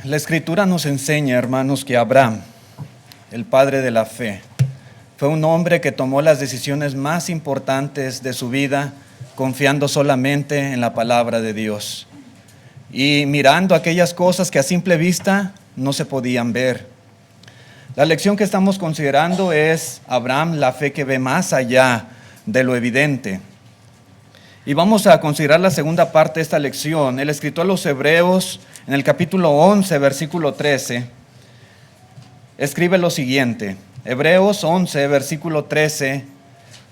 La Escritura nos enseña, hermanos, que Abraham, el padre de la fe, fue un hombre que tomó las decisiones más importantes de su vida confiando solamente en la palabra de Dios y mirando aquellas cosas que a simple vista no se podían ver. La lección que estamos considerando es Abraham, la fe que ve más allá de lo evidente. Y vamos a considerar la segunda parte de esta lección. El escritor a los Hebreos, en el capítulo 11, versículo 13, escribe lo siguiente. Hebreos 11, versículo 13,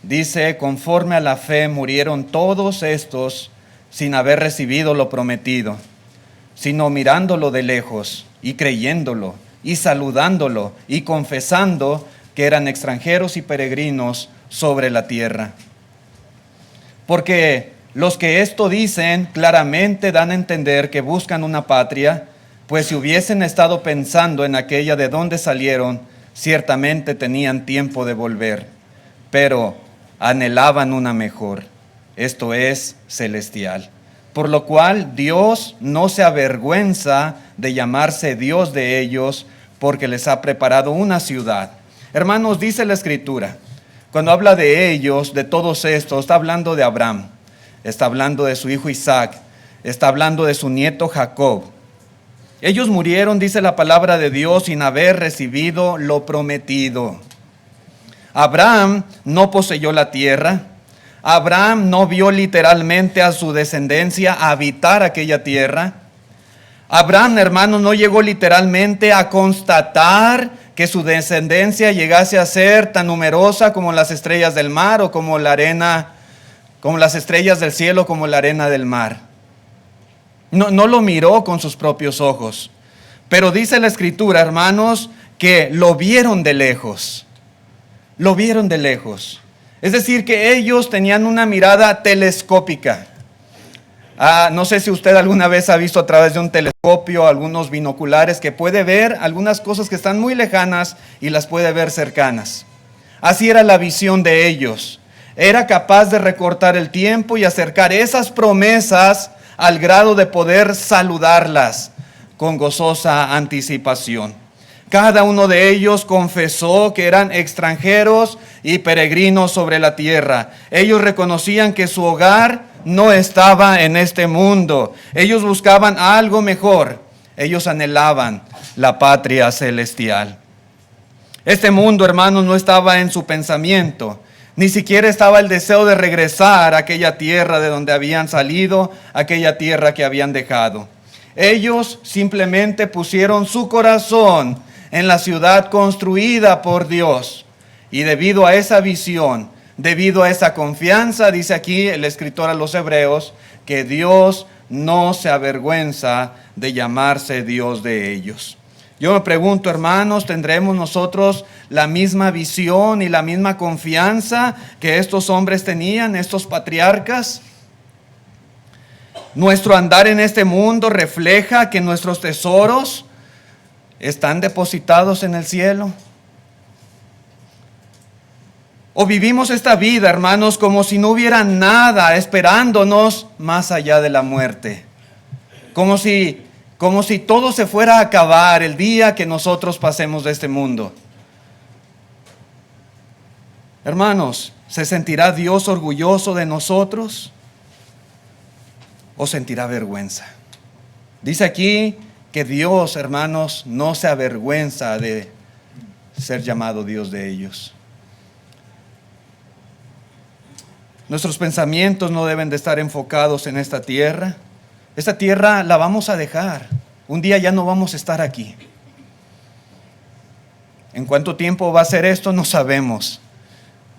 dice: conforme a la fe murieron todos estos sin haber recibido lo prometido, sino mirándolo de lejos y creyéndolo y saludándolo y confesando que eran extranjeros y peregrinos sobre la tierra. Porque los que esto dicen claramente dan a entender que buscan una patria, pues si hubiesen estado pensando en aquella de donde salieron, ciertamente tenían tiempo de volver, pero anhelaban una mejor, esto es, celestial. Por lo cual Dios no se avergüenza de llamarse Dios de ellos, porque les ha preparado una ciudad. Hermanos, dice la Escritura, cuando habla de ellos, de todos estos, está hablando de Abraham, está hablando de su hijo Isaac, está hablando de su nieto Jacob. Ellos murieron, dice la palabra de Dios, sin haber recibido lo prometido. Abraham no poseyó la tierra. Abraham no vio literalmente a su descendencia habitar aquella tierra. Abraham, hermanos, no llegó literalmente a constatar que su descendencia llegase a ser tan numerosa como las estrellas del mar o como la arena, como las estrellas del cielo, como la arena del mar. No lo miró con sus propios ojos. Pero dice la Escritura, hermanos, que lo vieron de lejos. Lo vieron de lejos. Es decir, que ellos tenían una mirada telescópica. No sé si usted alguna vez ha visto a través de un telescopio, algunos binoculares, que puede ver algunas cosas que están muy lejanas y las puede ver cercanas. Así era la visión de ellos. Era capaz de recortar el tiempo y acercar esas promesas al grado de poder saludarlas con gozosa anticipación. Cada uno de ellos confesó que eran extranjeros y peregrinos sobre la tierra. Ellos reconocían que su hogar no estaba en este mundo. Ellos buscaban algo mejor. Ellos anhelaban la patria celestial. Este mundo, hermanos, no estaba en su pensamiento. Ni siquiera estaba el deseo de regresar a aquella tierra de donde habían salido, aquella tierra que habían dejado. Ellos simplemente pusieron su corazón en la ciudad construida por Dios. Y debido a esa visión, debido a esa confianza, dice aquí el escritor a los Hebreos, que Dios no se avergüenza de llamarse Dios de ellos. Yo me pregunto, hermanos, ¿tendremos nosotros la misma visión y la misma confianza que estos hombres tenían, estos patriarcas? ¿Nuestro andar en este mundo refleja que nuestros tesoros están depositados en el cielo? ¿O vivimos esta vida, hermanos, como si no hubiera nada esperándonos más allá de la muerte? Como si todo se fuera a acabar el día que nosotros pasemos de este mundo. Hermanos, ¿se sentirá Dios orgulloso de nosotros o sentirá vergüenza? Dice aquí que Dios, hermanos, no se avergüenza de ser llamado Dios de ellos. Nuestros pensamientos no deben de estar enfocados en esta tierra. Esta tierra la vamos a dejar. Un día ya no vamos a estar aquí. ¿En cuánto tiempo va a ser esto? No sabemos.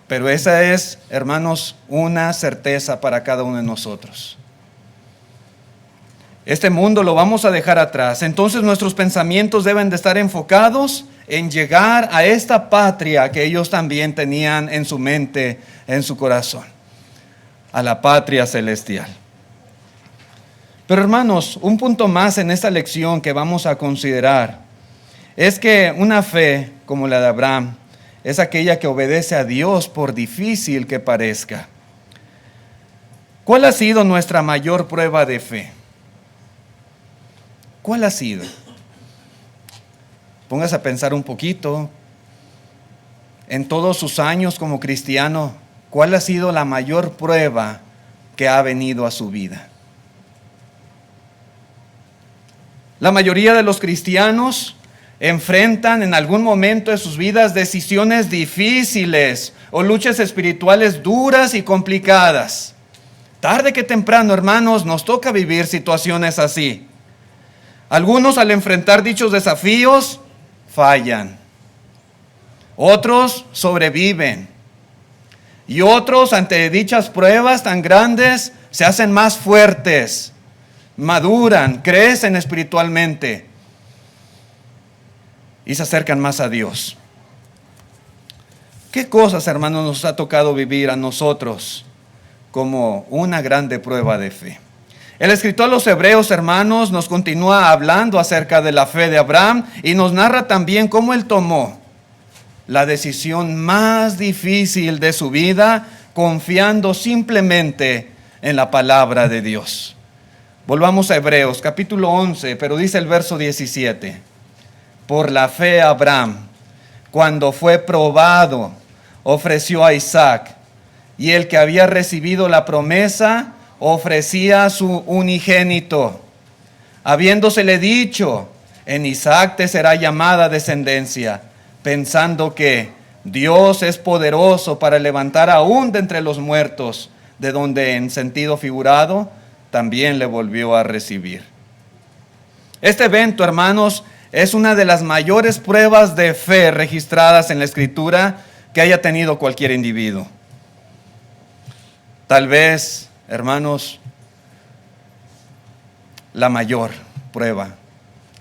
Pero esa es, hermanos, una certeza para cada uno de nosotros. Este mundo lo vamos a dejar atrás. Entonces nuestros pensamientos deben de estar enfocados en llegar a esta patria que ellos también tenían en su mente, en su corazón. A la patria celestial. Pero hermanos, un punto más en esta lección que vamos a considerar es que una fe como la de Abraham es aquella que obedece a Dios por difícil que parezca. ¿Cuál ha sido nuestra mayor prueba de fe? ¿Cuál ha sido? Póngase a pensar un poquito. En todos sus años como cristiano, ¿cuál ha sido la mayor prueba que ha venido a su vida? La mayoría de los cristianos enfrentan en algún momento de sus vidas decisiones difíciles o luchas espirituales duras y complicadas. Tarde que temprano, hermanos, nos toca vivir situaciones así. Algunos al enfrentar dichos desafíos fallan. Otros sobreviven. Y otros ante dichas pruebas tan grandes se hacen más fuertes, maduran, crecen espiritualmente y se acercan más a Dios. ¿Qué cosas, hermanos, nos ha tocado vivir a nosotros como una grande prueba de fe? El escritor de los Hebreos, hermanos, nos continúa hablando acerca de la fe de Abraham y nos narra también cómo él tomó la decisión más difícil de su vida, confiando simplemente en la palabra de Dios. Volvamos a Hebreos, capítulo 11, pero dice el verso 17. Por la fe Abraham, cuando fue probado, ofreció a Isaac, y el que había recibido la promesa ofrecía a su unigénito, habiéndosele dicho: en Isaac te será llamada descendencia, pensando que Dios es poderoso para levantar aún de entre los muertos, de donde en sentido figurado también le volvió a recibir. Este evento, hermanos, es una de las mayores pruebas de fe registradas en la Escritura que haya tenido cualquier individuo. Tal vez, hermanos, la mayor prueba.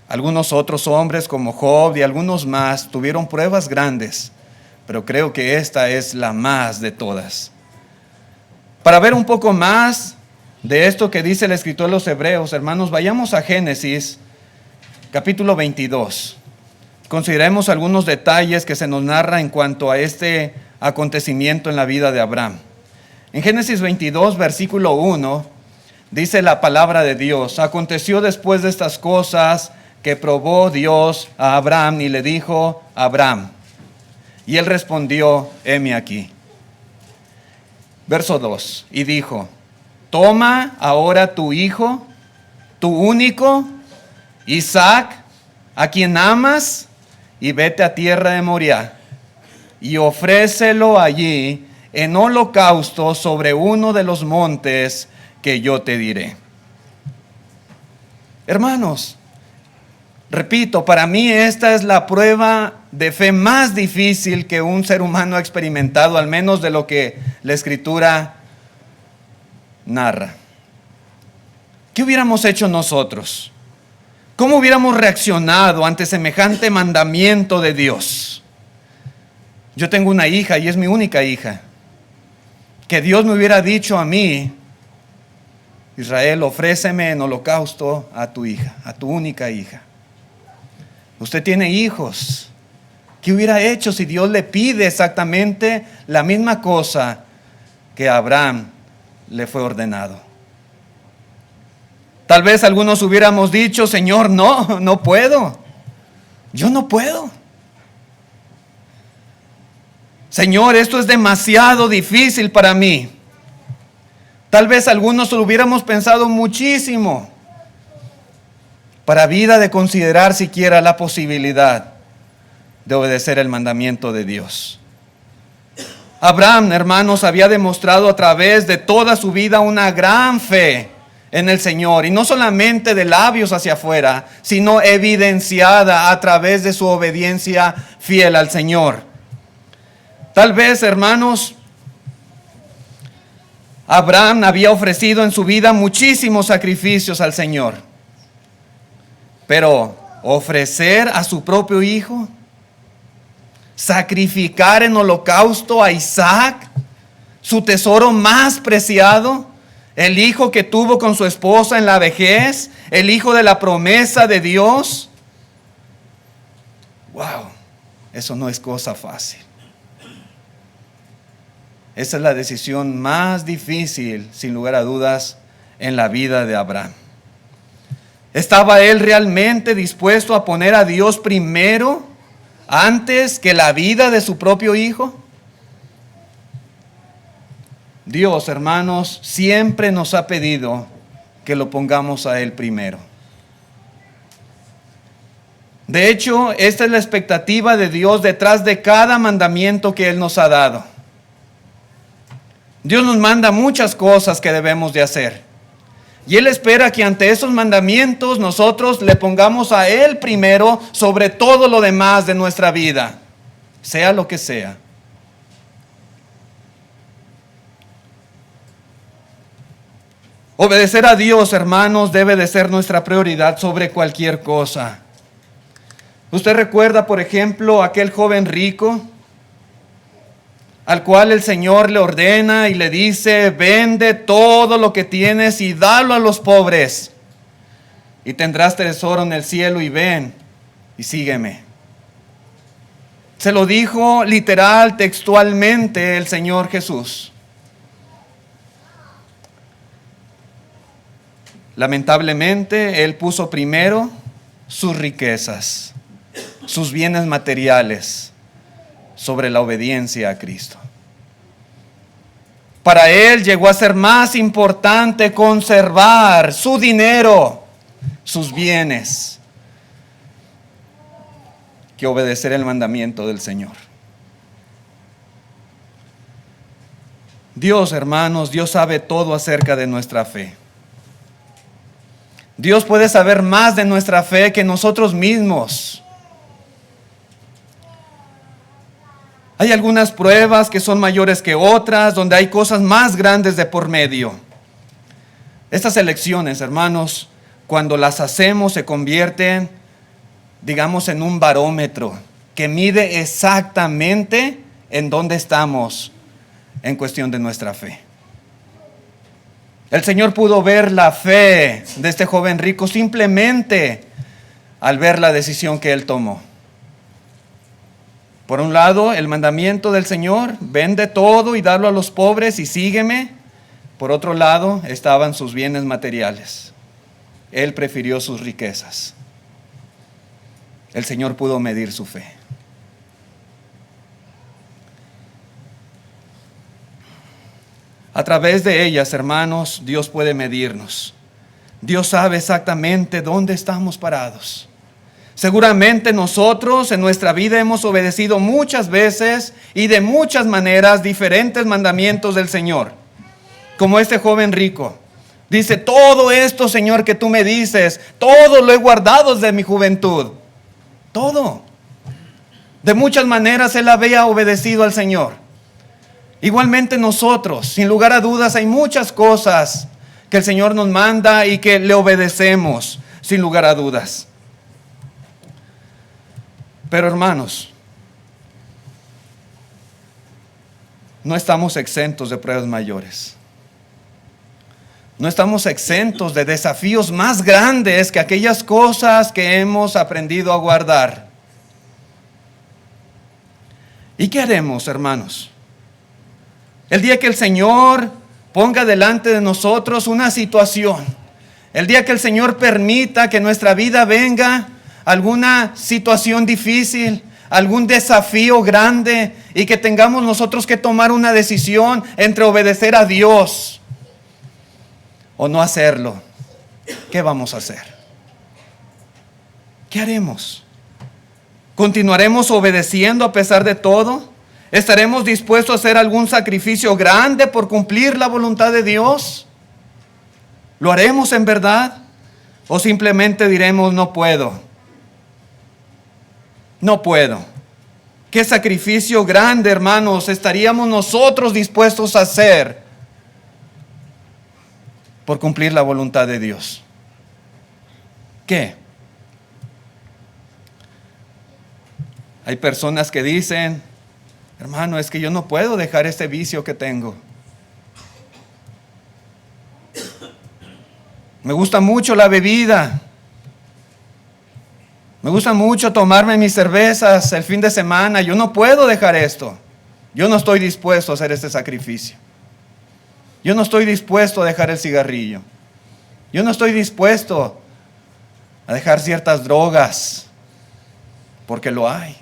Algunos otros hombres como Job y algunos más tuvieron pruebas grandes, pero creo que esta es la más de todas. Para ver un poco más de esto que dice el escritor de los Hebreos, hermanos, vayamos a Génesis, capítulo 22. Consideremos algunos detalles que se nos narra en cuanto a este acontecimiento en la vida de Abraham. En Génesis 22, versículo 1, dice la palabra de Dios: aconteció después de estas cosas que probó Dios a Abraham y le dijo: Abraham. Y él respondió: heme aquí. Verso 2, y dijo: toma ahora tu hijo, tu único, Isaac, a quien amas, y vete a tierra de Moriah, y ofrécelo allí en holocausto sobre uno de los montes que yo te diré. Hermanos, repito, para mí esta es la prueba de fe más difícil que un ser humano ha experimentado, al menos de lo que la Escritura narra. ¿Qué hubiéramos hecho nosotros? ¿Cómo hubiéramos reaccionado ante semejante mandamiento de Dios? Yo tengo una hija y es mi única hija. Que Dios me hubiera dicho a mí: Israel, ofréceme en holocausto a tu hija, a tu única hija. Usted tiene hijos. ¿Qué hubiera hecho si Dios le pide exactamente la misma cosa que a Abraham le fue ordenado? Tal vez algunos hubiéramos dicho: Señor, no puedo. Yo no puedo. Señor, esto es demasiado difícil para mí. Tal vez algunos lo hubiéramos pensado muchísimo para vida de considerar siquiera la posibilidad de obedecer el mandamiento de Dios. Abraham, hermanos, había demostrado a través de toda su vida una gran fe en el Señor, y no solamente de labios hacia afuera, sino evidenciada a través de su obediencia fiel al Señor. Tal vez, hermanos, Abraham había ofrecido en su vida muchísimos sacrificios al Señor, pero ofrecer a su propio hijo, sacrificar en holocausto a Isaac, su tesoro más preciado, el hijo que tuvo con su esposa en la vejez, el hijo de la promesa de Dios. Wow, eso no es cosa fácil. Esa es la decisión más difícil, sin lugar a dudas, en la vida de Abraham. ¿Estaba él realmente dispuesto a poner a Dios primero antes que la vida de su propio hijo? Dios, hermanos, siempre nos ha pedido que lo pongamos a él primero. De hecho, esta es la expectativa de Dios detrás de cada mandamiento que él nos ha dado. Dios nos manda muchas cosas que debemos de hacer. Y Él espera que ante esos mandamientos nosotros le pongamos a Él primero sobre todo lo demás de nuestra vida, sea lo que sea. Obedecer a Dios, hermanos, debe de ser nuestra prioridad sobre cualquier cosa. ¿Usted recuerda, por ejemplo, aquel joven rico al cual el Señor le ordena y le dice: vende todo lo que tienes y dalo a los pobres, y tendrás tesoro en el cielo, y ven y sígueme? Se lo dijo literal, textualmente el Señor Jesús. Lamentablemente, Él puso primero sus riquezas, sus bienes materiales, sobre la obediencia a Cristo. Para él llegó a ser más importante conservar su dinero, sus bienes, que obedecer el mandamiento del Señor. Dios, hermanos, Dios sabe todo acerca de nuestra fe. Dios puede saber más de nuestra fe que nosotros mismos. Hay algunas pruebas que son mayores que otras, donde hay cosas más grandes de por medio. Estas elecciones, hermanos, cuando las hacemos se convierten, digamos, en un barómetro que mide exactamente en dónde estamos en cuestión de nuestra fe. El Señor pudo ver la fe de este joven rico simplemente al ver la decisión que él tomó. Por un lado, el mandamiento del Señor: vende todo y dalo a los pobres y sígueme. Por otro lado, estaban sus bienes materiales. Él prefirió sus riquezas. El Señor pudo medir su fe. A través de ellas, hermanos, Dios puede medirnos. Dios sabe exactamente dónde estamos parados. Seguramente nosotros en nuestra vida hemos obedecido muchas veces y de muchas maneras diferentes mandamientos del Señor. Como este joven rico. Dice: todo esto, Señor, que tú me dices, todo lo he guardado desde mi juventud. Todo. De muchas maneras él había obedecido al Señor. Igualmente nosotros, sin lugar a dudas, hay muchas cosas que el Señor nos manda y que le obedecemos, sin lugar a dudas. Pero hermanos, no estamos exentos de pruebas mayores. No estamos exentos de desafíos más grandes que aquellas cosas que hemos aprendido a guardar. ¿Y qué haremos, hermanos? El día que el Señor ponga delante de nosotros una situación, el día que el Señor permita que en nuestra vida venga alguna situación difícil, algún desafío grande, y que tengamos nosotros que tomar una decisión entre obedecer a Dios o no hacerlo, ¿qué vamos a hacer? ¿Qué haremos? ¿Continuaremos obedeciendo a pesar de todo? ¿Estaremos dispuestos a hacer algún sacrificio grande por cumplir la voluntad de Dios? ¿Lo haremos en verdad? ¿O simplemente diremos: no puedo? No puedo. ¿Qué sacrificio grande, hermanos, estaríamos nosotros dispuestos a hacer por cumplir la voluntad de Dios? ¿Qué? Hay personas que dicen: hermano, es que yo no puedo dejar este vicio que tengo. Me gusta mucho la bebida. Me gusta mucho tomarme mis cervezas el fin de semana. Yo no puedo dejar esto. Yo no estoy dispuesto a hacer este sacrificio. Yo no estoy dispuesto a dejar el cigarrillo. Yo no estoy dispuesto a dejar ciertas drogas, porque lo hay.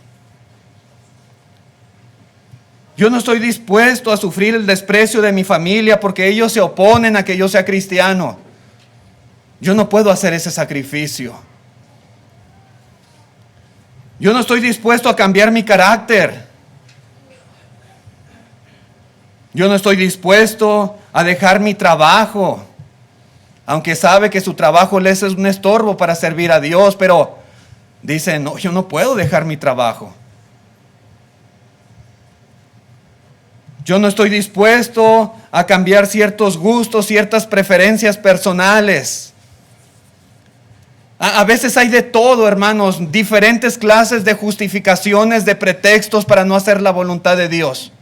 Yo no estoy dispuesto a sufrir el desprecio de mi familia porque ellos se oponen a que yo sea cristiano. Yo no puedo hacer ese sacrificio. Yo no estoy dispuesto a cambiar mi carácter. Yo no estoy dispuesto a dejar mi trabajo, aunque sabe que su trabajo les es un estorbo para servir a Dios, pero dice, no, yo no puedo dejar mi trabajo. Yo no estoy dispuesto a cambiar ciertos gustos, ciertas preferencias personales. A veces hay de todo, hermanos, diferentes clases de justificaciones, de pretextos para no hacer la voluntad de Dios.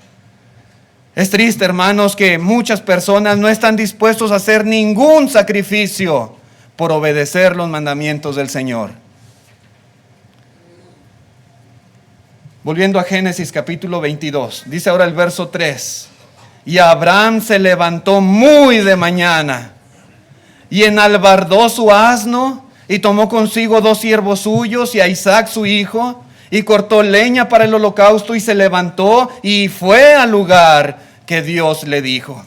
Es triste, hermanos, que muchas personas no están dispuestos a hacer ningún sacrificio por obedecer los mandamientos del Señor. Volviendo a Génesis capítulo 22, dice ahora el verso 3. Y Abraham se levantó muy de mañana y enalbardó su asno y tomó consigo 2 siervos suyos y a Isaac su hijo y cortó leña para el holocausto y se levantó y fue al lugar que Dios le dijo.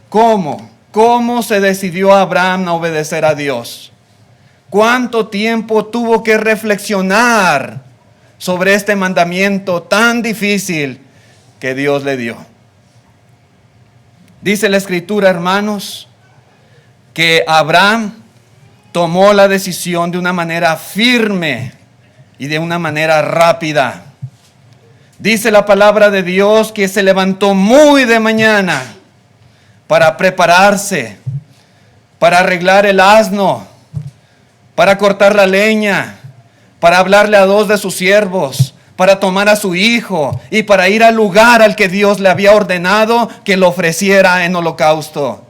¿Cómo se decidió Abraham a obedecer a Dios? ¿Cuánto tiempo tuvo que reflexionar sobre este mandamiento tan difícil que Dios le dio? Dice la Escritura, hermanos, que Abraham tomó la decisión de una manera firme y de una manera rápida. Dice la palabra de Dios que se levantó muy de mañana para prepararse, para arreglar el asno, para cortar la leña, para hablarle a 2 de sus siervos, para tomar a su hijo y para ir al lugar al que Dios le había ordenado que lo ofreciera en holocausto.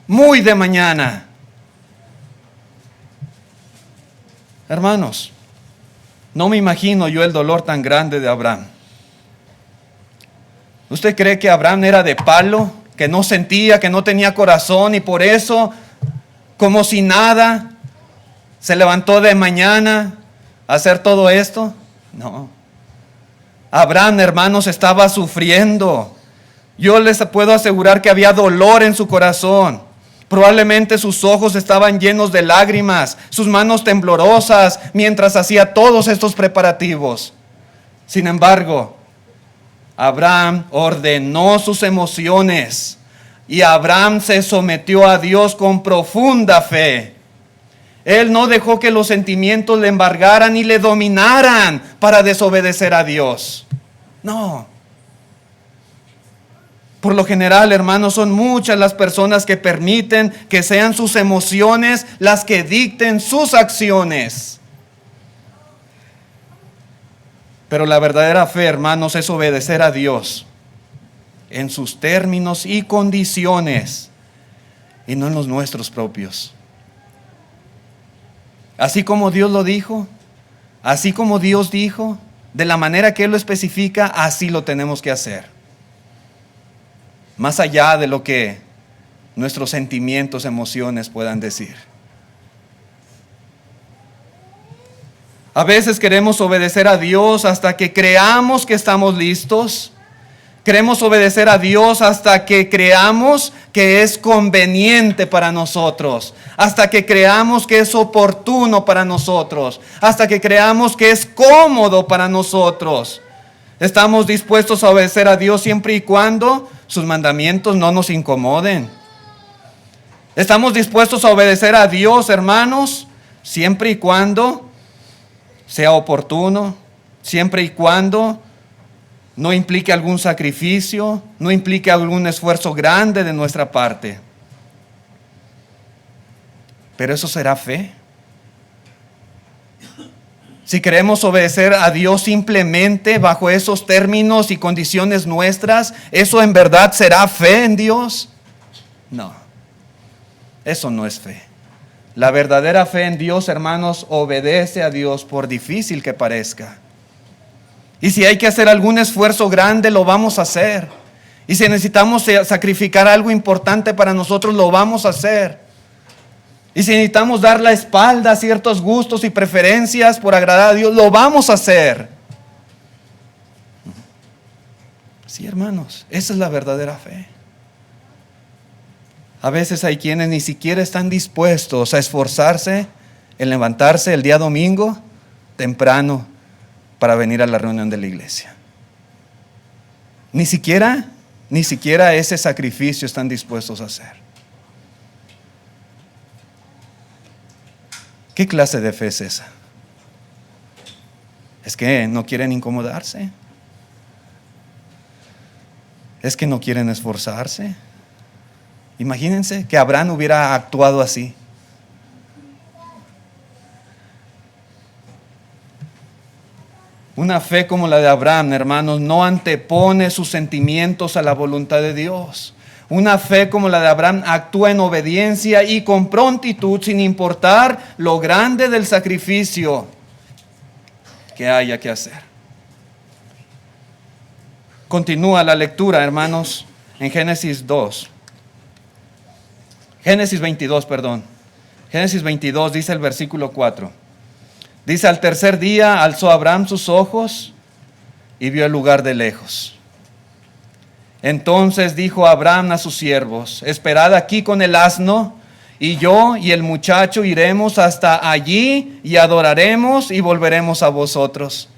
Muy de mañana. Hermanos, no me imagino yo el dolor tan grande de Abraham. ¿Usted cree que Abraham era de palo, que no sentía, que no tenía corazón y por eso, como si nada, se levantó de mañana a hacer todo esto? No. Abraham, hermanos, estaba sufriendo. Yo les puedo asegurar que había dolor en su corazón. Probablemente sus ojos estaban llenos de lágrimas, sus manos temblorosas mientras hacía todos estos preparativos. Sin embargo, Abraham ordenó sus emociones y Abraham se sometió a Dios con profunda fe. Él no dejó que los sentimientos le embargaran y le dominaran para desobedecer a Dios. No. Por lo general, hermanos, son muchas las personas que permiten que sean sus emociones las que dicten sus acciones. Pero la verdadera fe, hermanos, es obedecer a Dios en sus términos y condiciones y no en los nuestros propios. Así como Dios lo dijo, así como Dios dijo, de la manera que Él lo especifica, así lo tenemos que hacer. Más allá de lo que nuestros sentimientos, emociones puedan decir. A veces queremos obedecer a Dios hasta que creamos que estamos listos. Queremos obedecer a Dios hasta que creamos que es conveniente para nosotros, hasta que creamos que es oportuno para nosotros, hasta que creamos que es cómodo para nosotros. Estamos dispuestos a obedecer a Dios siempre y cuando sus mandamientos no nos incomoden. Estamos dispuestos a obedecer a Dios, hermanos, siempre y cuando sea oportuno, siempre y cuando no implique algún sacrificio, no implique algún esfuerzo grande de nuestra parte. Pero eso será fe. Si queremos obedecer a Dios simplemente bajo esos términos y condiciones nuestras, ¿eso en verdad será fe en Dios? No, eso no es fe. La verdadera fe en Dios, hermanos, obedece a Dios por difícil que parezca. Y si hay que hacer algún esfuerzo grande, lo vamos a hacer. Y si necesitamos sacrificar algo importante para nosotros, lo vamos a hacer. Y si necesitamos dar la espalda a ciertos gustos y preferencias por agradar a Dios, lo vamos a hacer. Sí, hermanos, esa es la verdadera fe. A veces hay quienes ni siquiera están dispuestos a esforzarse en levantarse el día domingo temprano para venir a la reunión de la iglesia. Ni siquiera ese sacrificio están dispuestos a hacer. ¿Qué clase de fe es esa? Es que no quieren incomodarse. Es que no quieren esforzarse. Imagínense que Abraham hubiera actuado así. Una fe como la de Abraham, hermanos, no antepone sus sentimientos a la voluntad de Dios. Una fe como la de Abraham actúa en obediencia y con prontitud, sin importar lo grande del sacrificio que haya que hacer. Continúa la lectura, hermanos, en Génesis 22, Génesis 22 dice el versículo 4. Dice: al tercer día alzó Abraham sus ojos y vio el lugar de lejos. Entonces dijo Abraham a sus siervos: esperad aquí con el asno, y yo y el muchacho iremos hasta allí y adoraremos y volveremos a vosotros.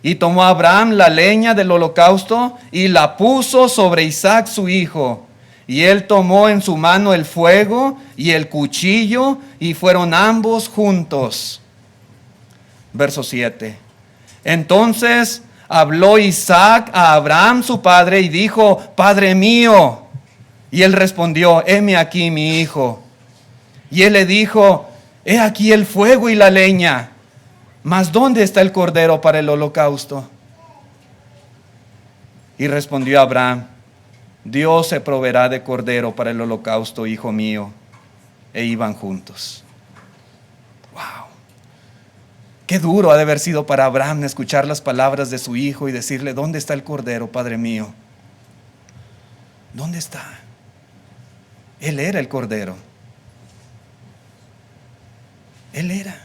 Y tomó Abraham la leña del holocausto y la puso sobre Isaac su hijo. Y él tomó en su mano el fuego y el cuchillo, y fueron ambos juntos. Verso 7. Entonces habló Isaac a Abraham su padre y dijo: Padre mío. Y él respondió: heme aquí, mi hijo. Y él le dijo: he aquí el fuego y la leña, mas ¿dónde está el cordero para el holocausto? Y respondió Abraham: Dios se proveerá de cordero para el holocausto, hijo mío. E iban juntos. Wow. Qué duro ha de haber sido para Abraham escuchar las palabras de su hijo y decirle: ¿dónde está el cordero, padre mío? ¿Dónde está? Él era el cordero. Él era.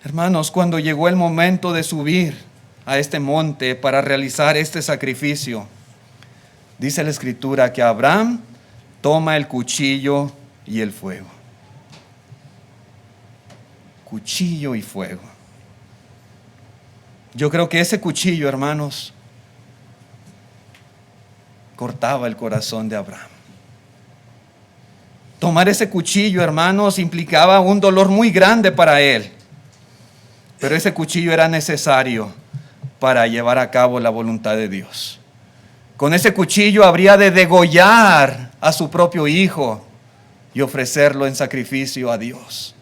Hermanos, cuando llegó el momento de subir a este monte para realizar este sacrificio, dice la Escritura que Abraham toma el cuchillo y el fuego. Cuchillo y fuego. Yo creo que ese cuchillo, hermanos, cortaba el corazón de Abraham. Tomar ese cuchillo, hermanos, implicaba un dolor muy grande para él. Pero ese cuchillo era necesario para llevar a cabo la voluntad de Dios. Con ese cuchillo habría de degollar a su propio hijo y ofrecerlo en sacrificio a Dios.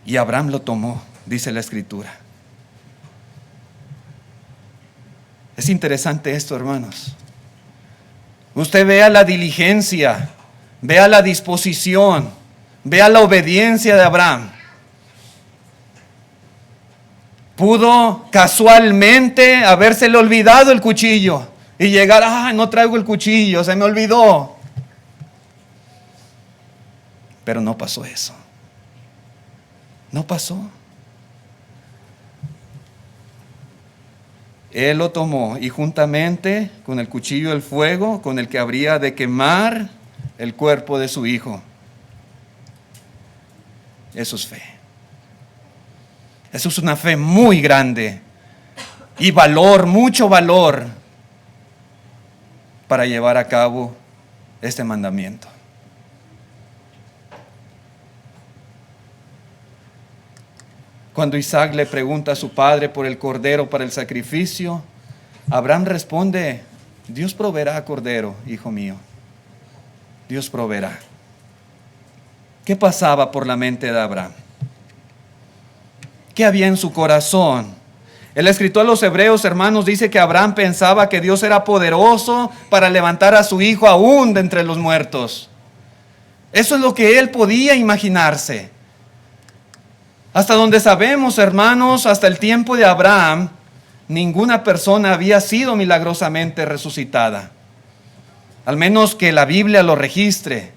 Y Abraham lo tomó, dice la Escritura. Es interesante esto, hermanos. Usted vea la diligencia, vea la disposición, vea la obediencia de Abraham. Pudo casualmente habérsele olvidado el cuchillo y llegar: no traigo el cuchillo, se me olvidó. Pero no pasó eso. No pasó. Él lo tomó y juntamente con el cuchillo del fuego con el que habría de quemar el cuerpo de su hijo. Eso es fe. Eso es una fe muy grande y valor, mucho valor para llevar a cabo este mandamiento. Cuando Isaac le pregunta a su padre por el cordero para el sacrificio, Abraham responde: Dios proveerá cordero, hijo mío. Dios proveerá. ¿Qué pasaba por la mente de Abraham? ¿Qué había en su corazón? El escritor a los Hebreos, hermanos, dice que Abraham pensaba que Dios era poderoso para levantar a su hijo aún de entre los muertos. Eso es lo que él podía imaginarse. Hasta donde sabemos, hermanos, hasta el tiempo de Abraham, ninguna persona había sido milagrosamente resucitada. al menos que la Biblia lo registre.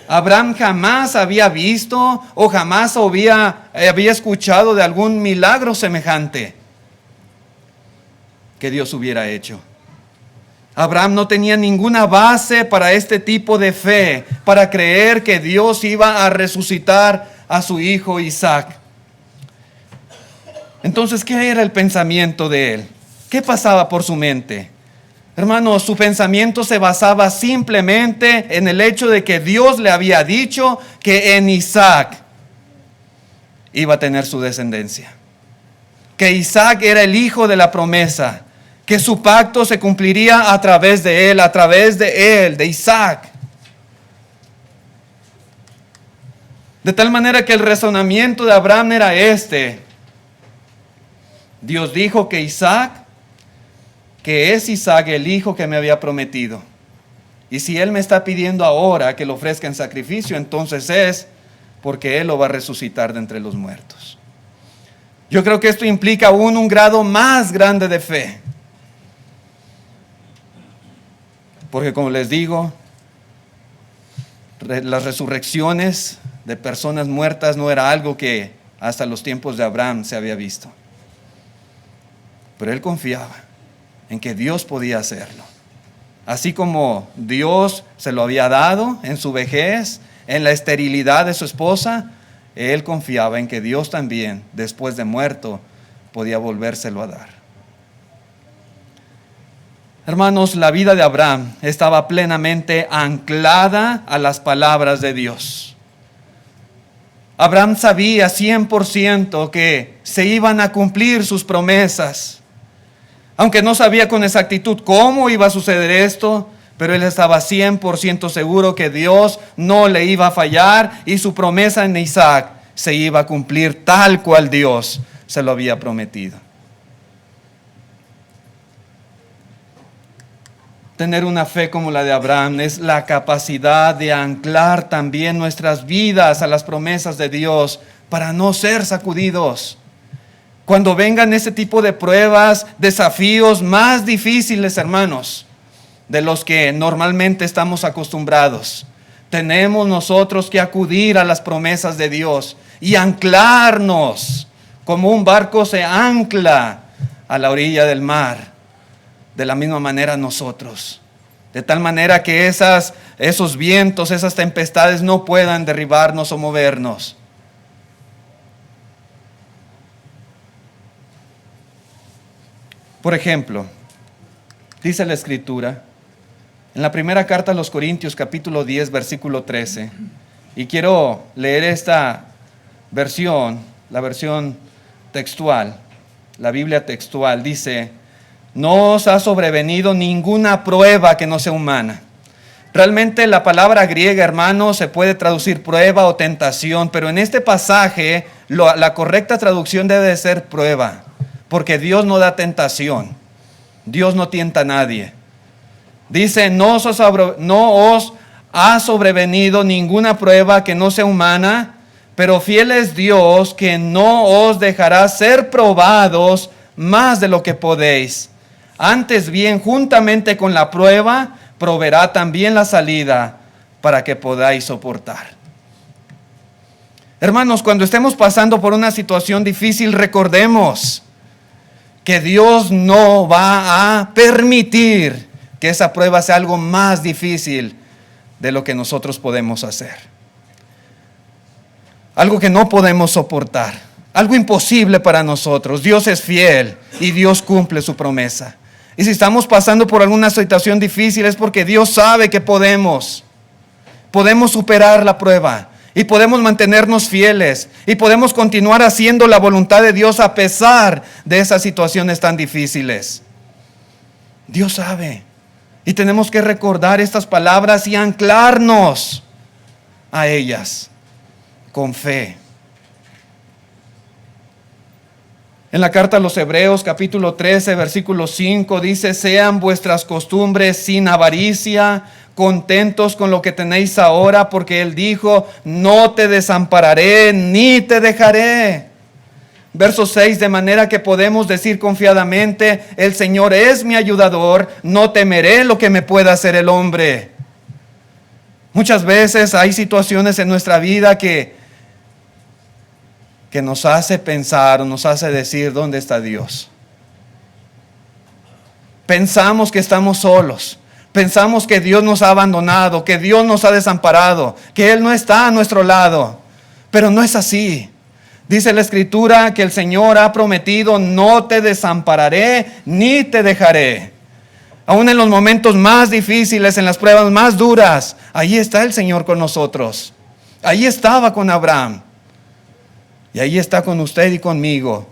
Abraham jamás había visto o jamás había escuchado de algún milagro semejante que Dios hubiera hecho. Abraham no tenía ninguna base para este tipo de fe, para creer que Dios iba a resucitar a su hijo Isaac. Entonces, ¿qué era el pensamiento de él? ¿Qué pasaba por su mente? Hermanos, su pensamiento se basaba simplemente en el hecho de que Dios le había dicho que en Isaac iba a tener su descendencia. Que Isaac era el hijo de la promesa. Que su pacto se cumpliría a través de él, de Isaac. De tal manera que el razonamiento de Abraham era este. Dios dijo que es Isaac el hijo que me había prometido. Y si Él me está pidiendo ahora que lo ofrezca en sacrificio, entonces es porque Él lo va a resucitar de entre los muertos. Yo creo que esto implica aún un grado más grande de fe. Porque como les digo, las resurrecciones de personas muertas no era algo que hasta los tiempos de Abraham se había visto. Pero él confiaba en que Dios podía hacerlo. Así como Dios se lo había dado en su vejez, en la esterilidad de su esposa, él confiaba en que Dios también, después de muerto, podía volvérselo a dar. Hermanos, la vida de Abraham estaba plenamente anclada a las palabras de Dios. Abraham sabía 100% que se iban a cumplir sus promesas. Aunque no sabía con exactitud cómo iba a suceder esto, pero él estaba 100% seguro que Dios no le iba a fallar y su promesa en Isaac se iba a cumplir tal cual Dios se lo había prometido. Tener una fe como la de Abraham es la capacidad de anclar también nuestras vidas a las promesas de Dios para no ser sacudidos. Cuando vengan ese tipo de pruebas, desafíos más difíciles, hermanos, de los que normalmente estamos acostumbrados, tenemos nosotros que acudir a las promesas de Dios y anclarnos como un barco se ancla a la orilla del mar. De la misma manera nosotros, de tal manera que esos vientos, esas tempestades no puedan derribarnos o movernos. Por ejemplo, dice la Escritura, en la primera carta a los Corintios, capítulo 10, versículo 13, y quiero leer esta versión, la versión textual, la Biblia textual, dice: no os ha sobrevenido ninguna prueba que no sea humana. Realmente la palabra griega, hermano, se puede traducir prueba o tentación, pero en este pasaje la correcta traducción debe de ser prueba, porque Dios no da tentación. Dios no tienta a nadie. Dice, no os ha sobrevenido ninguna prueba que no sea humana, pero fiel es Dios que no os dejará ser probados más de lo que podéis. Antes bien, juntamente con la prueba, proveerá también la salida para que podáis soportar. Hermanos, cuando estemos pasando por una situación difícil, recordemos que Dios no va a permitir que esa prueba sea algo más difícil de lo que nosotros podemos hacer. Algo que no podemos soportar, algo imposible para nosotros. Dios es fiel y Dios cumple su promesa. Y si estamos pasando por alguna situación difícil es porque Dios sabe que podemos superar la prueba y podemos mantenernos fieles y podemos continuar haciendo la voluntad de Dios a pesar de esas situaciones tan difíciles. Dios sabe y tenemos que recordar estas palabras y anclarnos a ellas con fe. En la carta a los Hebreos, capítulo 13, versículo 5, dice: sean vuestras costumbres sin avaricia, contentos con lo que tenéis ahora, porque Él dijo, no te desampararé ni te dejaré. Verso 6, de manera que podemos decir confiadamente, el Señor es mi ayudador, no temeré lo que me pueda hacer el hombre. Muchas veces hay situaciones en nuestra vida que nos hace pensar o nos hace decir, ¿dónde está Dios? Pensamos que estamos solos. Pensamos que Dios nos ha abandonado, que Dios nos ha desamparado, que Él no está a nuestro lado. Pero no es así. Dice la Escritura que el Señor ha prometido, no te desampararé ni te dejaré. Aún en los momentos más difíciles, en las pruebas más duras, ahí está el Señor con nosotros. Ahí estaba con Abraham. Y ahí está con usted y conmigo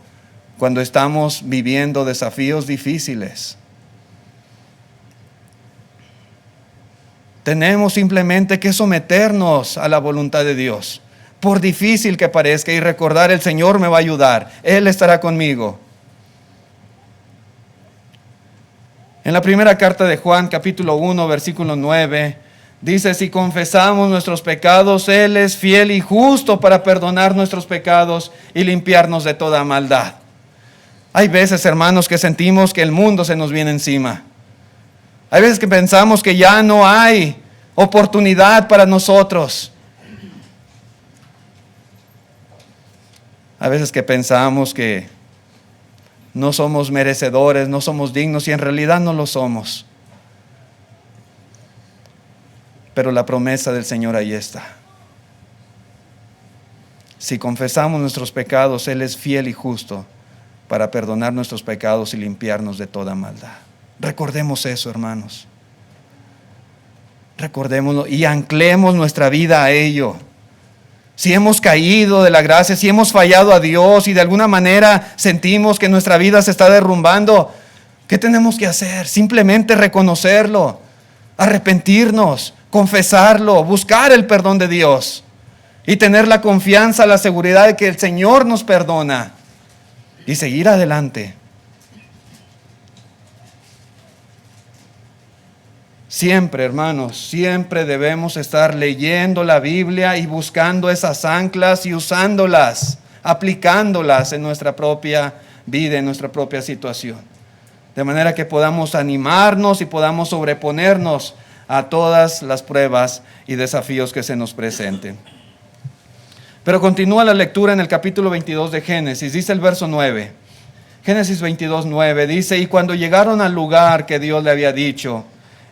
cuando estamos viviendo desafíos difíciles. Tenemos simplemente que someternos a la voluntad de Dios, por difícil que parezca, y recordar, el Señor me va a ayudar, Él estará conmigo. En la primera carta de Juan, capítulo 1, versículo 9, dice, si confesamos nuestros pecados, Él es fiel y justo para perdonar nuestros pecados y limpiarnos de toda maldad. Hay veces, hermanos, que sentimos que el mundo se nos viene encima. Hay veces que pensamos que ya no hay oportunidad para nosotros. Hay veces que pensamos que no somos merecedores, no somos dignos, y en realidad no lo somos. Pero la promesa del Señor ahí está. Si confesamos nuestros pecados, Él es fiel y justo para perdonar nuestros pecados y limpiarnos de toda maldad. Recordemos eso, hermanos. Recordémoslo y anclemos nuestra vida a ello. Si hemos caído de la gracia, si hemos fallado a Dios y de alguna manera sentimos que nuestra vida se está derrumbando, ¿qué tenemos que hacer? Simplemente reconocerlo, arrepentirnos, confesarlo, buscar el perdón de Dios y tener la confianza, la seguridad de que el Señor nos perdona y seguir adelante. Siempre, hermanos, siempre debemos estar leyendo la Biblia y buscando esas anclas y usándolas, aplicándolas en nuestra propia vida, en nuestra propia situación. De manera que podamos animarnos y podamos sobreponernos a todas las pruebas y desafíos que se nos presenten. Pero continúa la lectura en el capítulo 22 de Génesis, dice el verso 9. Génesis 22, 9 dice, y cuando llegaron al lugar que Dios le había dicho,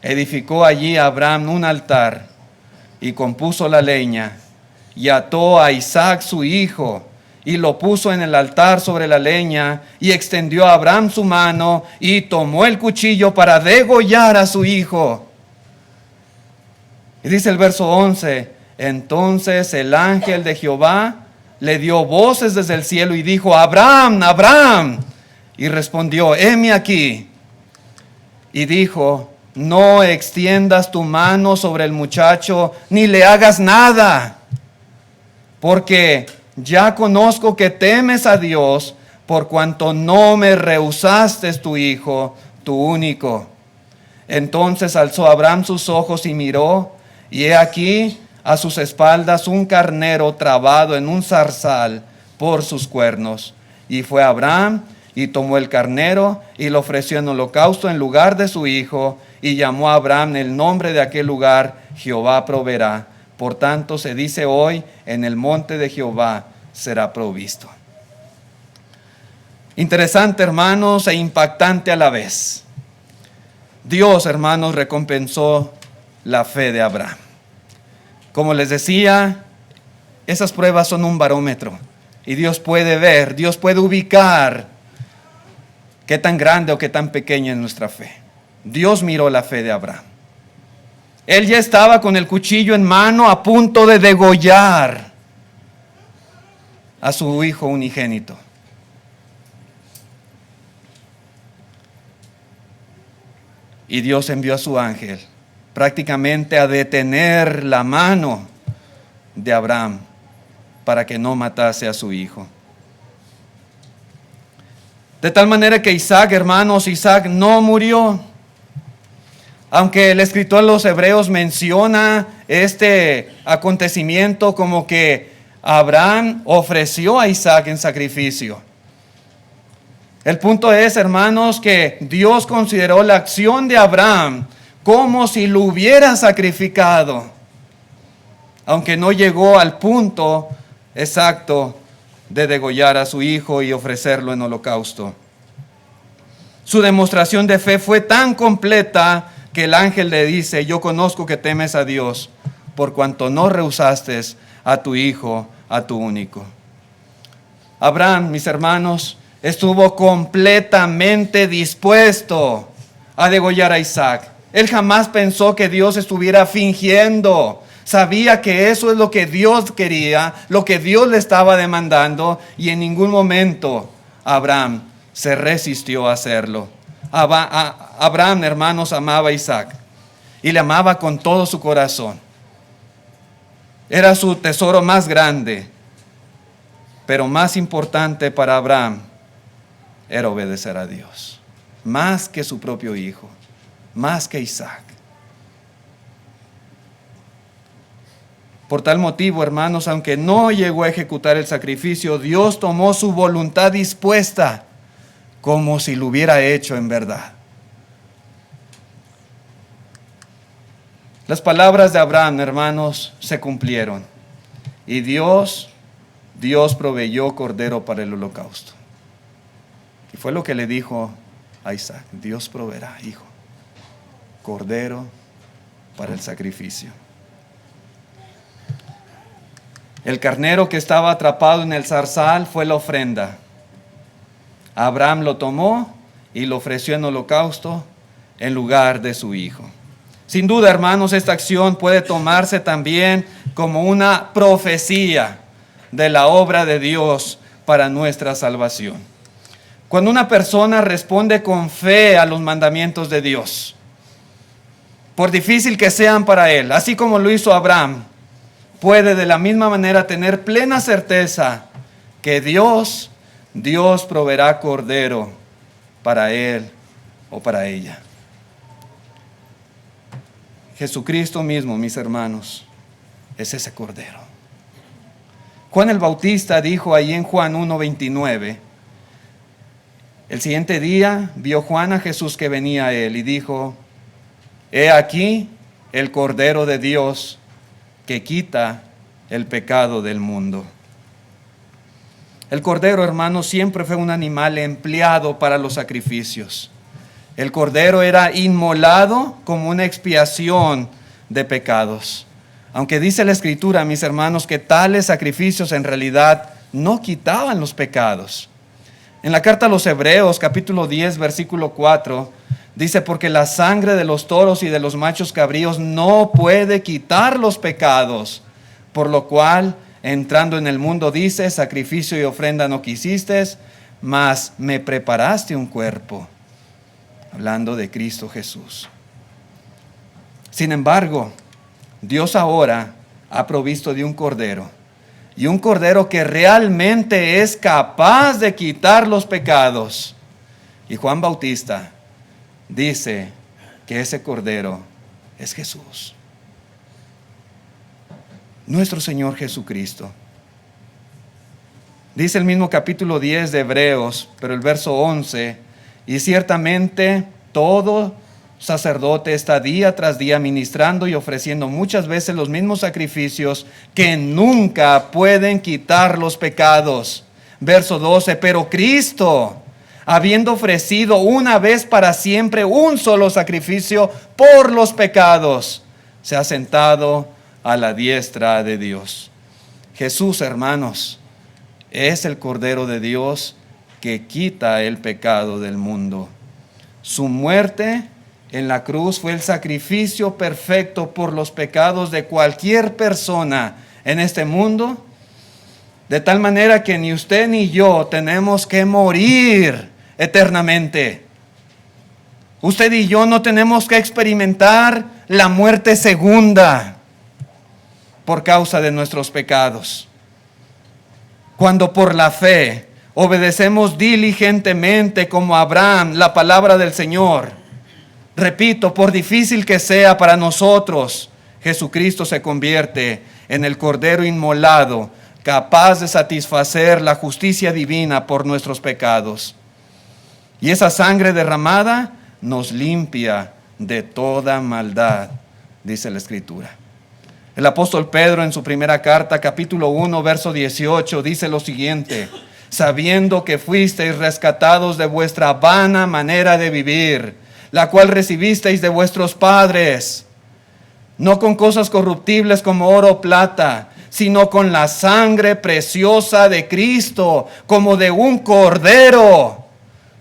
edificó allí Abraham un altar y compuso la leña y ató a Isaac su hijo y lo puso en el altar sobre la leña y extendió a Abraham su mano y tomó el cuchillo para degollar a su hijo. Y dice el verso 11, entonces el ángel de Jehová le dio voces desde el cielo y dijo, Abraham, Abraham. Y respondió, heme aquí. Y dijo, no extiendas tu mano sobre el muchacho, ni le hagas nada, porque ya conozco que temes a Dios, por cuanto no me rehusaste tu hijo, tu único. Entonces alzó Abraham sus ojos y miró, y he aquí a sus espaldas un carnero trabado en un zarzal por sus cuernos. Y fue Abraham y tomó el carnero y lo ofreció en holocausto en lugar de su hijo, y llamó a Abraham el nombre de aquel lugar, Jehová proveerá. Por tanto se dice hoy, en el monte de Jehová será provisto. Interesante, hermanos, e impactante a la vez. Dios, hermanos, recompensó la fe de Abraham. Como les decía, esas pruebas son un barómetro. Y Dios puede ver, Dios puede ubicar qué tan grande o qué tan pequeña es nuestra fe. Dios miró la fe de Abraham. Él ya estaba con el cuchillo en mano a punto de degollar a su hijo unigénito. Y Dios envió a su ángel prácticamente a detener la mano de Abraham para que no matase a su hijo. De tal manera que Isaac, hermanos, Isaac no murió. Aunque el escritor de los Hebreos menciona este acontecimiento como que Abraham ofreció a Isaac en sacrificio. El punto es, hermanos, que Dios consideró la acción de Abraham como si lo hubiera sacrificado, aunque no llegó al punto exacto de degollar a su hijo y ofrecerlo en holocausto. Su demostración de fe fue tan completa que el ángel le dice: yo conozco que temes a Dios, por cuanto no rehusaste a tu hijo, a tu único. Abraham, mis hermanos, estuvo completamente dispuesto a degollar a Isaac. Él jamás pensó que Dios estuviera fingiendo. Sabía que eso es lo que Dios quería, lo que Dios le estaba demandando, y en ningún momento Abraham se resistió a hacerlo. Abraham, hermanos, amaba a Isaac y le amaba con todo su corazón. Era su tesoro más grande, pero más importante para Abraham era obedecer a Dios, más que su propio hijo, más que Isaac. Por tal motivo, hermanos, aunque no llegó a ejecutar el sacrificio, Dios tomó su voluntad dispuesta como si lo hubiera hecho en verdad. Las palabras de Abraham, hermanos, se cumplieron. Y Dios proveyó cordero para el holocausto. Y fue lo que le dijo a Isaac: Dios proveerá, hijo, cordero para el sacrificio. El carnero que estaba atrapado en el zarzal fue la ofrenda. Abraham lo tomó y lo ofreció en holocausto en lugar de su hijo. Sin duda, hermanos, esta acción puede tomarse también como una profecía de la obra de Dios para nuestra salvación. Cuando una persona responde con fe a los mandamientos de Dios, por difícil que sean para él, así como lo hizo Abraham, puede de la misma manera tener plena certeza que Dios proveerá cordero para él o para ella. Jesucristo mismo, mis hermanos, es ese cordero. Juan el Bautista dijo ahí en Juan 1:29, el siguiente día vio Juan a Jesús que venía a él y dijo: he aquí el Cordero de Dios que quita el pecado del mundo. El cordero, hermanos, siempre fue un animal empleado para los sacrificios. El cordero era inmolado como una expiación de pecados. Aunque dice la Escritura, mis hermanos, que tales sacrificios en realidad no quitaban los pecados. En la carta a los Hebreos, capítulo 10, versículo 4, dice: porque la sangre de los toros y de los machos cabríos no puede quitar los pecados, por lo cual, entrando en el mundo, dice: sacrificio y ofrenda no quisiste, mas me preparaste un cuerpo. Hablando de Cristo Jesús. Sin embargo, Dios ahora ha provisto de un cordero, y un cordero que realmente es capaz de quitar los pecados. Y Juan Bautista dice que ese cordero es Jesús, nuestro Señor Jesucristo. Dice el mismo capítulo 10 de Hebreos, pero el verso 11: y ciertamente todo sacerdote está día tras día ministrando y ofreciendo muchas veces los mismos sacrificios que nunca pueden quitar los pecados. Verso 12: pero Cristo, habiendo ofrecido una vez para siempre un solo sacrificio por los pecados, se ha sentado a la diestra de Dios. Jesús, hermanos, es el Cordero de Dios que quita el pecado del mundo. Su muerte en la cruz fue el sacrificio perfecto por los pecados de cualquier persona en este mundo, de tal manera que ni usted ni yo tenemos que morir eternamente. Usted y yo no tenemos que experimentar la muerte segunda por causa de nuestros pecados. Cuando por la fe obedecemos diligentemente como Abraham la palabra del Señor, repito, por difícil que sea para nosotros, Jesucristo se convierte en el Cordero inmolado, capaz de satisfacer la justicia divina por nuestros pecados. Y esa sangre derramada nos limpia de toda maldad, dice la Escritura. El apóstol Pedro en su primera carta, capítulo 1, verso 18, dice lo siguiente: sabiendo que fuisteis rescatados de vuestra vana manera de vivir, la cual recibisteis de vuestros padres, no con cosas corruptibles como oro o plata, sino con la sangre preciosa de Cristo, como de un cordero,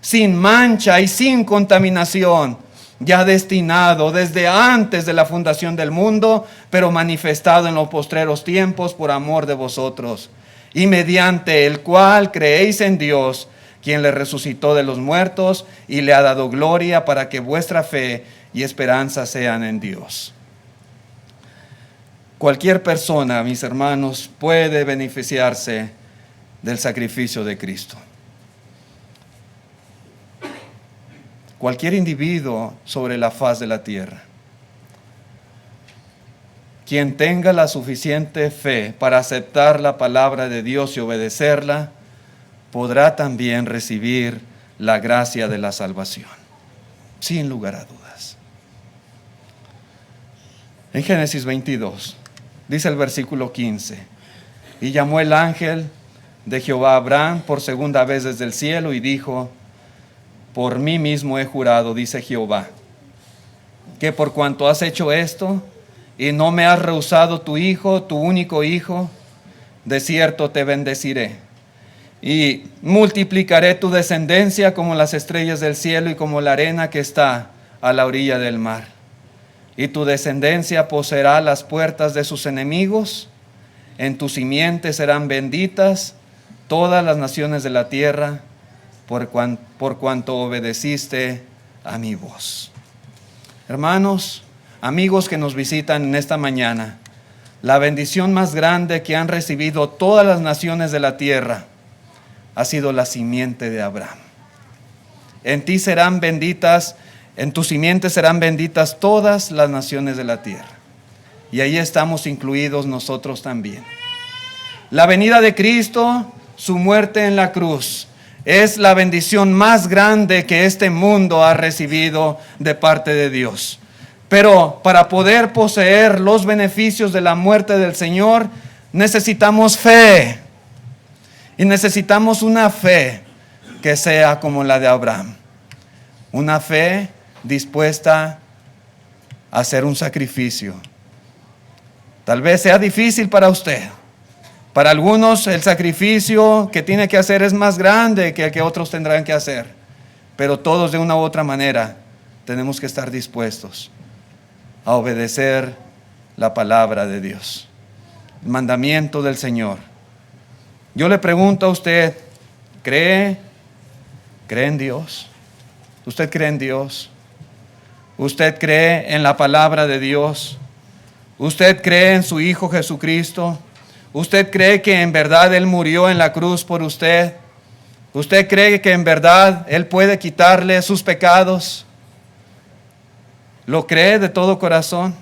sin mancha y sin contaminación, ya destinado desde antes de la fundación del mundo, pero manifestado en los postreros tiempos por amor de vosotros, y mediante el cual creéis en Dios, quien le resucitó de los muertos y le ha dado gloria, para que vuestra fe y esperanza sean en Dios. Cualquier persona, mis hermanos, puede beneficiarse del sacrificio de Cristo. Cualquier individuo sobre la faz de la tierra. Quien tenga la suficiente fe para aceptar la palabra de Dios y obedecerla, podrá también recibir la gracia de la salvación, sin lugar a dudas. En Génesis 22, dice el versículo 15: y llamó el ángel de Jehová a Abraham por segunda vez desde el cielo y dijo: por mí mismo he jurado, dice Jehová, que por cuanto has hecho esto y no me has rehusado tu hijo, tu único hijo, de cierto te bendeciré y multiplicaré tu descendencia como las estrellas del cielo y como la arena que está a la orilla del mar. Y tu descendencia poseerá las puertas de sus enemigos, en tu simiente serán benditas todas las naciones de la tierra, por cuanto obedeciste a mi voz. Hermanos, amigos que nos visitan en esta mañana, la bendición más grande que han recibido todas las naciones de la tierra ha sido la simiente de Abraham. En ti serán benditas, en tu simiente serán benditas todas las naciones de la tierra. Y ahí estamos incluidos nosotros también. La venida de Cristo, su muerte en la cruz, es la bendición más grande que este mundo ha recibido de parte de Dios. Pero para poder poseer los beneficios de la muerte del Señor, necesitamos fe. Y necesitamos una fe que sea como la de Abraham. Una fe dispuesta a hacer un sacrificio. Tal vez sea difícil para usted. Para algunos el sacrificio que tiene que hacer es más grande que el que otros tendrán que hacer. Pero todos de una u otra manera tenemos que estar dispuestos a obedecer la palabra de Dios, el mandamiento del Señor. Yo le pregunto a usted, ¿cree en Dios? ¿Usted cree en Dios? ¿Usted cree en la palabra de Dios? ¿Usted cree en su Hijo Jesucristo? ¿Usted cree que en verdad Él murió en la cruz por usted? ¿Usted cree que en verdad Él puede quitarle sus pecados? ¿Lo cree de todo corazón?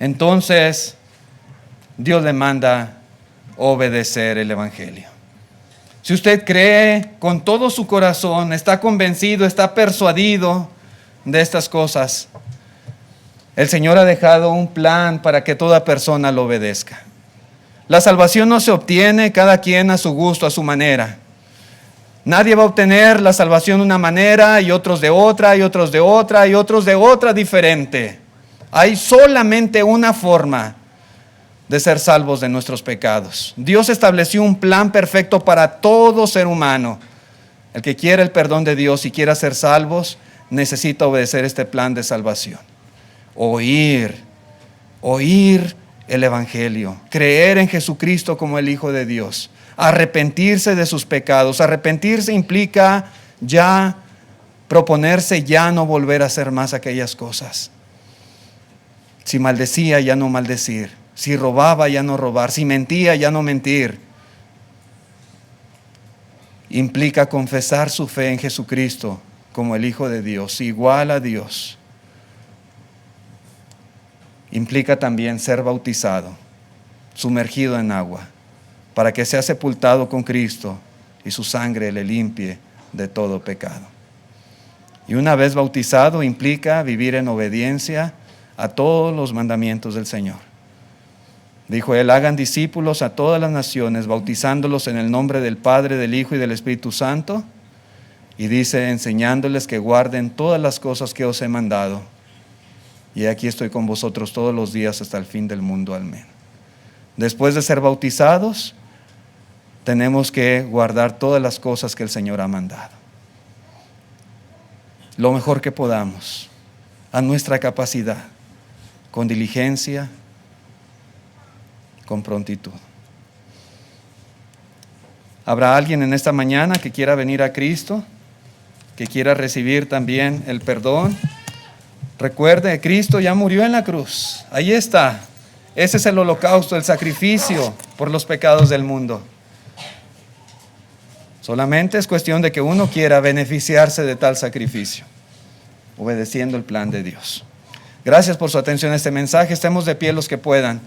Entonces, Dios le manda obedecer el Evangelio. Si usted cree con todo su corazón, está convencido, está persuadido de estas cosas, el Señor ha dejado un plan para que toda persona lo obedezca. La salvación no se obtiene cada quien a su gusto, a su manera. Nadie va a obtener la salvación de una manera y otros de otra, y otros de otra, y otros de otra diferente. Hay solamente una forma de ser salvos de nuestros pecados. Dios estableció un plan perfecto para todo ser humano. El que quiera el perdón de Dios y quiera ser salvos, necesita obedecer este plan de salvación. Oír el Evangelio, creer en Jesucristo como el Hijo de Dios, arrepentirse de sus pecados. Arrepentirse implica ya proponerse ya no volver a hacer más aquellas cosas. Si maldecía, ya no maldecir. Si robaba, ya no robar. Si mentía, ya no mentir. Implica confesar su fe en Jesucristo como el Hijo de Dios, igual a Dios. Implica también ser bautizado, sumergido en agua, para que sea sepultado con Cristo y su sangre le limpie de todo pecado. Y una vez bautizado implica vivir en obediencia a todos los mandamientos del Señor. Dijo él: hagan discípulos a todas las naciones, bautizándolos en el nombre del Padre, del Hijo y del Espíritu Santo. Y dice: enseñándoles que guarden todas las cosas que os he mandado. Y aquí estoy con vosotros todos los días hasta el fin del mundo. Amén. Después de ser bautizados, tenemos que guardar todas las cosas que el Señor ha mandado. Lo mejor que podamos, a nuestra capacidad, con diligencia, con prontitud. ¿Habrá alguien en esta mañana que quiera venir a Cristo, que quiera recibir también el perdón? Recuerde, Cristo ya murió en la cruz. Ahí está. Ese es el holocausto, el sacrificio por los pecados del mundo. Solamente es cuestión de que uno quiera beneficiarse de tal sacrificio, obedeciendo el plan de Dios. Gracias por su atención a este mensaje. Estemos de pie los que puedan.